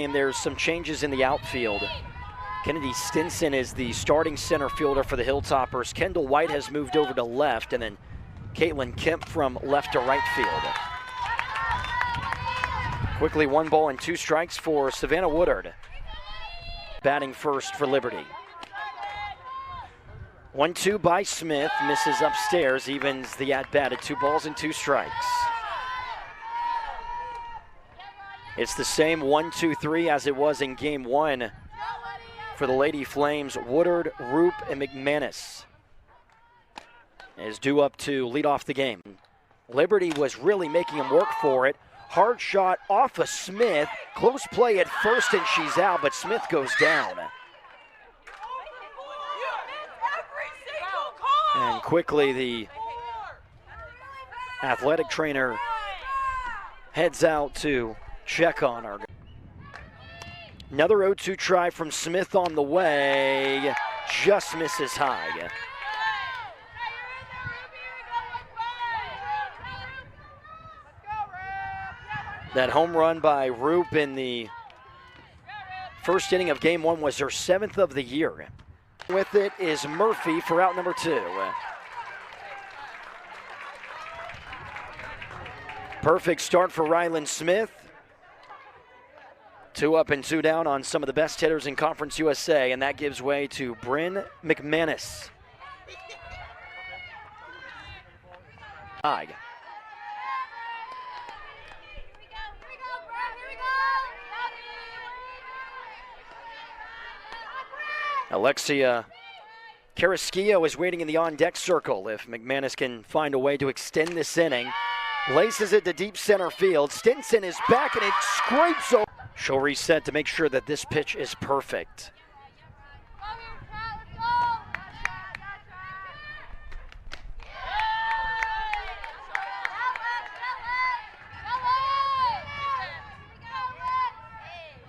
And there's some changes in the outfield. Kennedy Stinson is the starting center fielder for the Hilltoppers. Kendall White has moved over to left, and then Caitlin Kemp from left to right field. Quickly 1 ball and 2 strikes for Savannah Woodard. Batting first for Liberty. 1-2 by Smith, misses upstairs, evens the at-bat at 2 balls and 2 strikes. It's the same 1-2-3 as it was in game 1 for the Lady Flames. Woodard, Roop, and McManus is due up to lead off the game. Liberty was really making him work for it. Hard shot off of Smith. Close play at first, and she's out, but Smith goes down. And quickly the athletic trainer heads out to check on her. Another 0-2 try from Smith on the way. Just misses high. That home run by Roop in the first inning of game 1 was her 7th of the year. With it is Murphy for out number 2. Perfect start for Ryland Smith. 2 up and 2 down on some of the best hitters in Conference USA, and that gives way to Bryn McManus. Alexia Carrasquillo is waiting in the on-deck circle. If McManus can find a way to extend this inning, laces it to deep center field. Stinson is back, and it scrapes over. She'll reset to make sure that this pitch is perfect.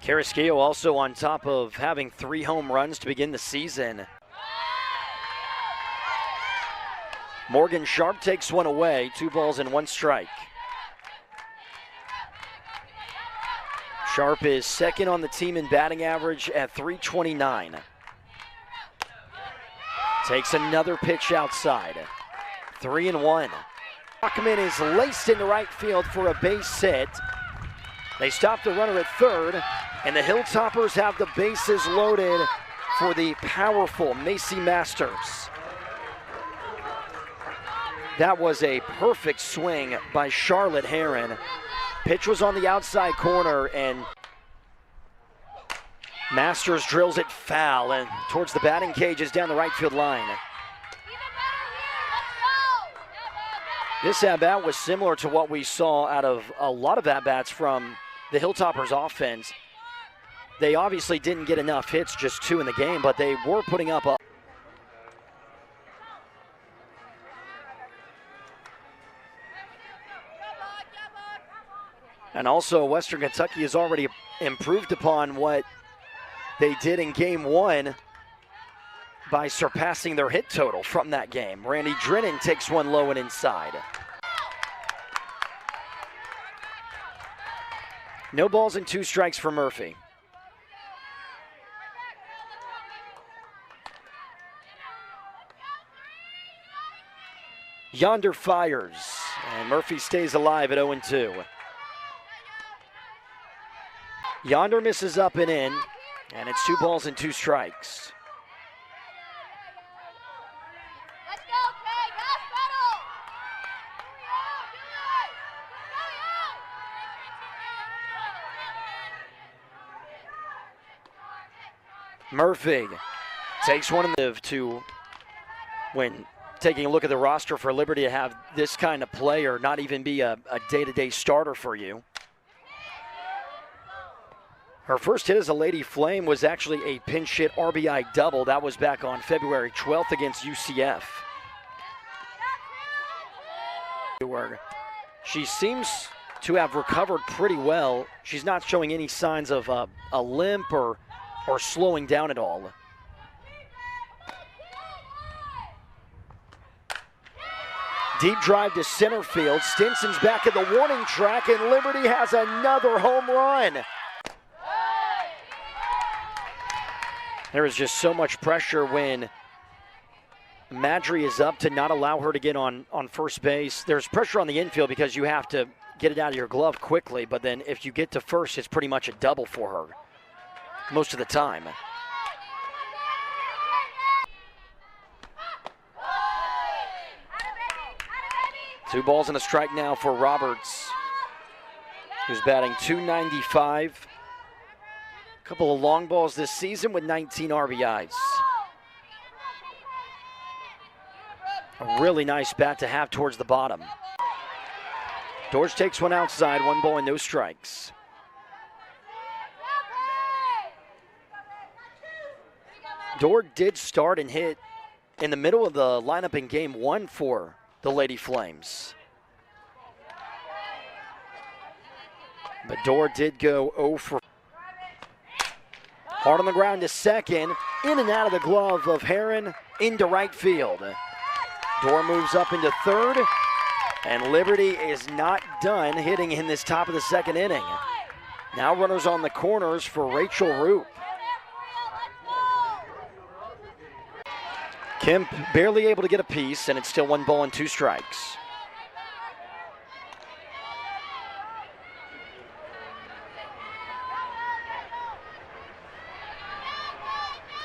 Carrasquillo also on top of having 3 home runs to begin the season. Morgan Sharp takes one away, 2 balls and 1 strike. Sharp is second on the team in batting average at .329. Takes another pitch outside. 3-1. Bachman is laced into right field for a base hit. They stop the runner at third, and the Hilltoppers have the bases loaded for the powerful Macy Masters. That was a perfect swing by Charlotte Heron. Pitch was on the outside corner, and Masters drills it foul and towards the batting cages down the right field line. This at-bat was similar to what we saw out of a lot of at-bats from the Hilltoppers offense. They obviously didn't get enough hits, just 2 in the game, but they were putting up a And also, Western Kentucky has already improved upon what they did in game 1 by surpassing their hit total from that game. Randy Drennan takes one low and inside. No balls and 2 strikes for Murphy. Yonder fires, and Murphy stays alive at 0-2. Yonder misses up and in, and it's 2 balls and 2 strikes. Let's go, Kay. Gas pedal. Murphy takes one to when taking a look at the roster for Liberty to have this kind of player not even be a day-to-day starter for you. Her first hit as a Lady Flame was actually a pinch hit RBI double. That was back on February 12th against UCF. She seems to have recovered pretty well. She's not showing any signs of a limp or slowing down at all. Deep drive to center field. Stinson's back at the warning track, and Liberty has another home run. There is just so much pressure when Madry is up to not allow her to get on first base. There's pressure on the infield because you have to get it out of your glove quickly, but then if you get to first, it's pretty much a double for her most of the time. Two balls and a strike now for Roberts, who's batting .295. A couple of long balls this season with 19 RBIs. A really nice bat to have towards the bottom. Dorsch takes one outside, 1 ball and no strikes. Dorr did start and hit in the middle of the lineup in game 1 for the Lady Flames. But Dorr did go 0 for. Hard on the ground to second, in and out of the glove of Heron into right field. Dorr moves up into third, and Liberty is not done hitting in this top of the second inning. Now runners on the corners for Rachel Roop. Kemp barely able to get a piece, and it's still 1 ball and 2 strikes.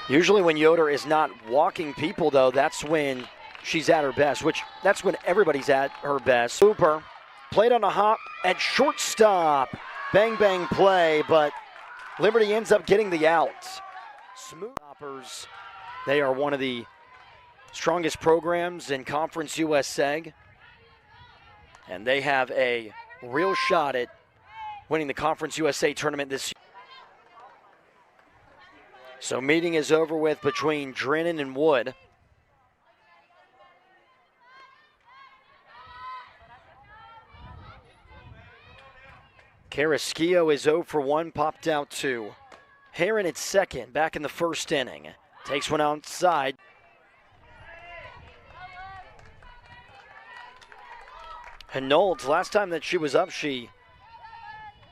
Usually when Yoder is not walking people, though, that's when she's at her best, that's when everybody's at her best. Hooper played on a hop at shortstop. Bang, bang play, but Liberty ends up getting the out. Smooth hoppers, they are one of the strongest programs in Conference USA, and they have a real shot at winning the Conference USA tournament this year. So meeting is over with between Drennan and Wood. Carrasquillo is 0 for 1, popped out 2. Heron at second, back in the first inning. Takes one outside. Hinault, last time that she was up, she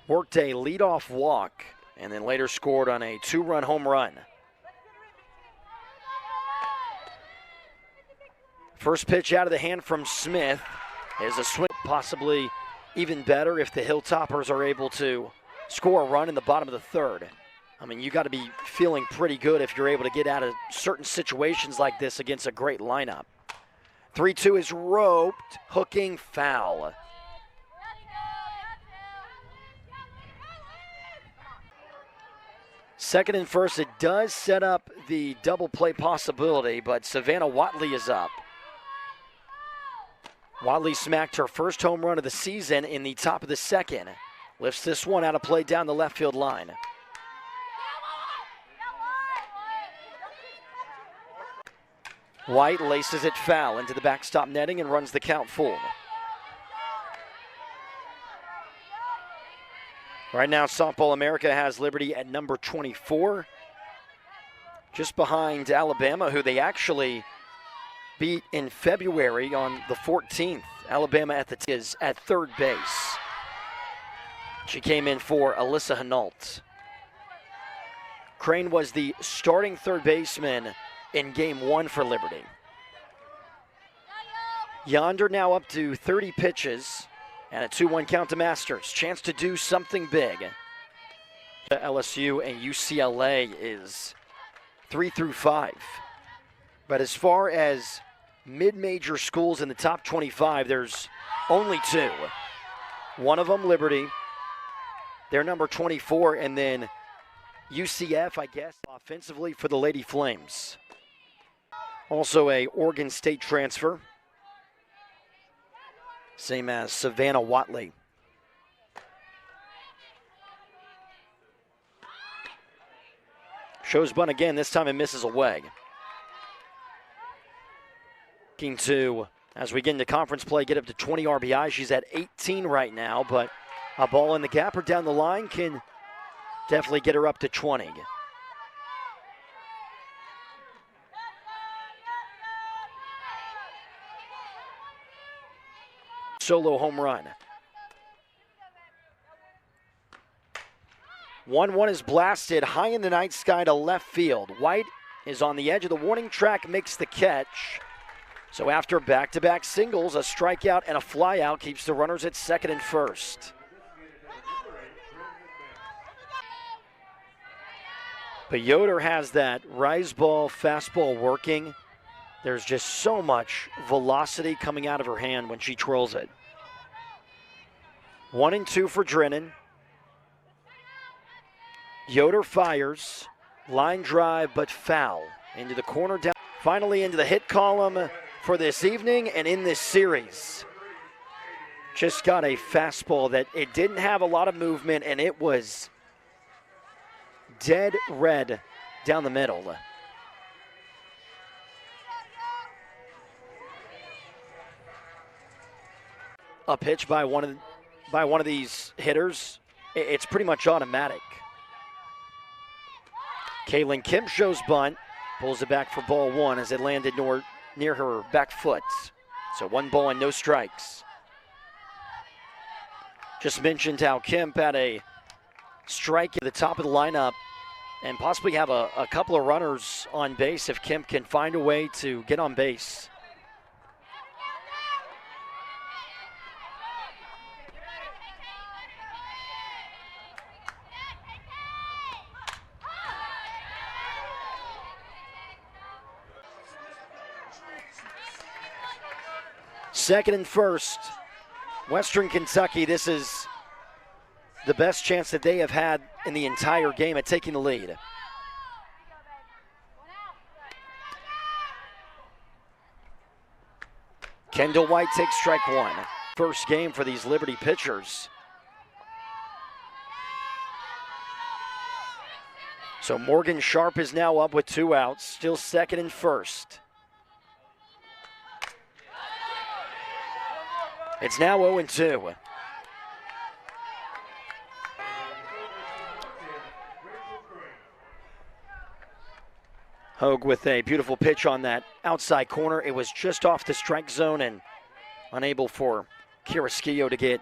worked a leadoff walk and then later scored on a 2-run home run. First pitch out of the hand from Smith is a swing, possibly even better if the Hilltoppers are able to score a run in the bottom of the third. I mean, you got to be feeling pretty good if you're able to get out of certain situations like this against a great lineup. 3-2 is roped, hooking foul. Second and first, it does set up the double play possibility, but Savannah Watley is up. Watley smacked her first home run of the season in the top of the second. Lifts this one out of play down the left field line. White laces it foul into the backstop netting and runs the count full. Right now, Softball America has Liberty at number 24, just behind Alabama, who they actually beat in February on the 14th. Alabama is at third base. She came in for Alyssa Hinault. Crane was the starting third baseman in game 1 for Liberty. Yonder now up to 30 pitches and a 2-1 count to Masters. Chance to do something big. LSU and UCLA is 3 through 5. But as far as mid-major schools in the top 25, there's only 2. One of them, Liberty. They're number 24, and then UCF, I guess, offensively for the Lady Flames. Also a Oregon State transfer. Same as Savannah Watley. Shows bunt again, this time it misses away. Looking to, as we get into conference play, get up to 20 RBI. She's at 18 right now, but a ball in the gap or down the line can definitely get her up to 20. Solo home run. 1-1 is blasted high in the night sky to left field. White is on the edge of the warning track, makes the catch. So after back-to-back singles, a strikeout and a flyout keeps the runners at second and first. But Yoder has that rise ball, fastball working. There's just so much velocity coming out of her hand when she twirls it. 1-2 for Drennan. Yoder fires, line drive, but foul into the corner down. Finally into the hit column for this evening and in this series. Just got a fastball that it didn't have a lot of movement, and it was dead red down the middle. A pitch by one of these hitters, it's pretty much automatic. Kaylin Kim shows bunt, pulls it back for ball one as it landed near her back foot. So 1 ball and no strikes. Just mentioned how Kemp had a strike at the top of the lineup and possibly have a couple of runners on base if Kemp can find a way to get on base. Second and first, Western Kentucky, this is the best chance that they have had in the entire game at taking the lead. Kendall White takes strike one. First game for these Liberty pitchers. So Morgan Sharp is now up with 2 outs, still second and first. It's now 0-2. Hogue with a beautiful pitch on that outside corner. It was just off the strike zone and unable for Carrasquillo to get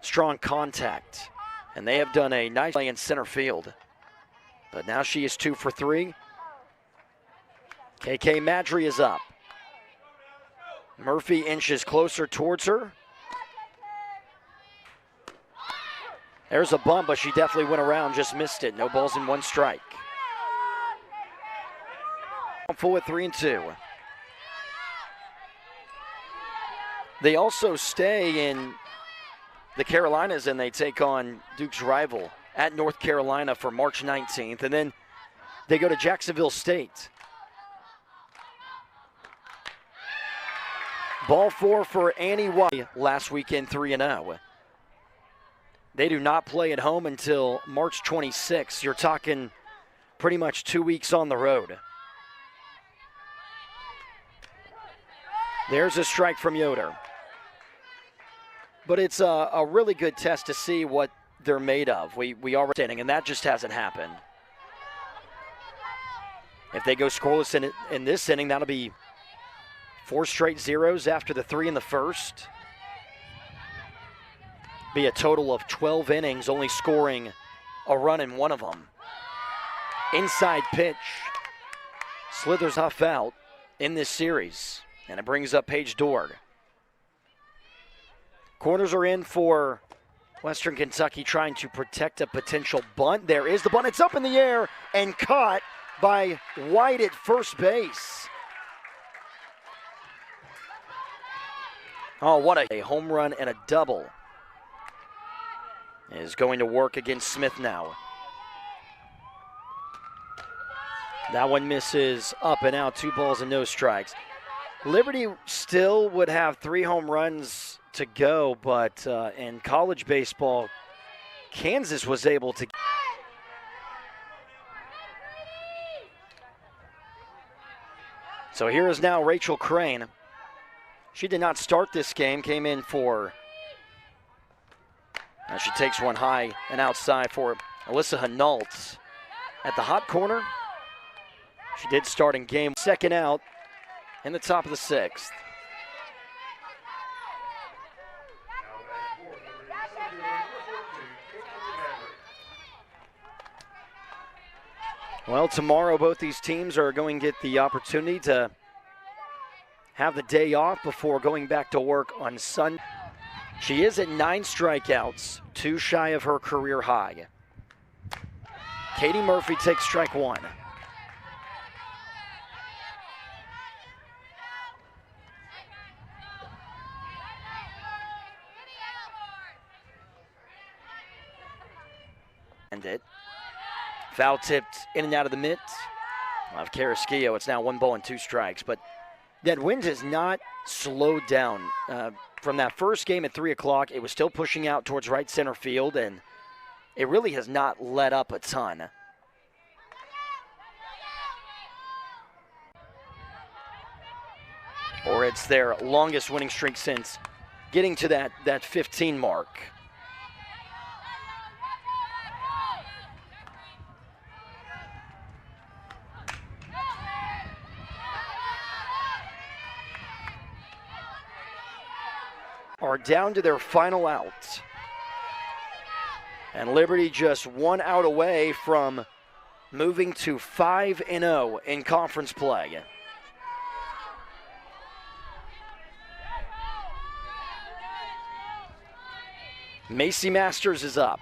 strong contact. And they have done a nice play in center field. But now she is 2 for 3. KK Madry is up. Murphy inches closer towards her. There's a bump, but she definitely went around, just missed it. No balls and 1 strike. Full at 3-2. They also stay in the Carolinas and they take on Duke's rival at North Carolina for March 19th. And then they go to Jacksonville State. Ball 4 for Annie White last weekend, 3-0. They do not play at home until March 26th. You're talking pretty much 2 weeks on the road. There's a strike from Yoder. But it's a really good test to see what they're made of. We already standing, and that just hasn't happened. If they go scoreless in this inning, that'll be 4 straight zeros after the 3 in the first. Be a total of 12 innings, only scoring a run in 1 of them. Inside pitch. Slithers off out in this series, and it brings up Paige Dorg. Corners are in for Western Kentucky, trying to protect a potential bunt. There is the bunt. It's up in the air and caught by White at first base. Oh, what a home run and a double. Is going to work against Smith now. That one misses up and out, 2 balls and no strikes. Liberty still would have 3 home runs to go, but in college baseball, Kansas was able to. So here is now Rachel Crane. She did not start this game, came in for. Now she takes one high and outside for Alyssa Hinault at the hot corner. She did start in game. Second out in the top of the 6th. Well, tomorrow both these teams are going to get the opportunity to have the day off before going back to work on Sunday. She is at 9 strikeouts, 2 shy of her career high. Katie Murphy takes strike 1. And it. Foul tipped in and out of the mitt of Carrasquillo. It's now 1 ball and 2 strikes. But that wind has not slowed down. From that first game at 3 o'clock, it was still pushing out towards right center field, and it really has not let up a ton. Or it's their longest winning streak since getting to that 15 mark. Are down to their final out. And Liberty just 1 out away from moving to 5-0 in conference play. Macy Masters is up.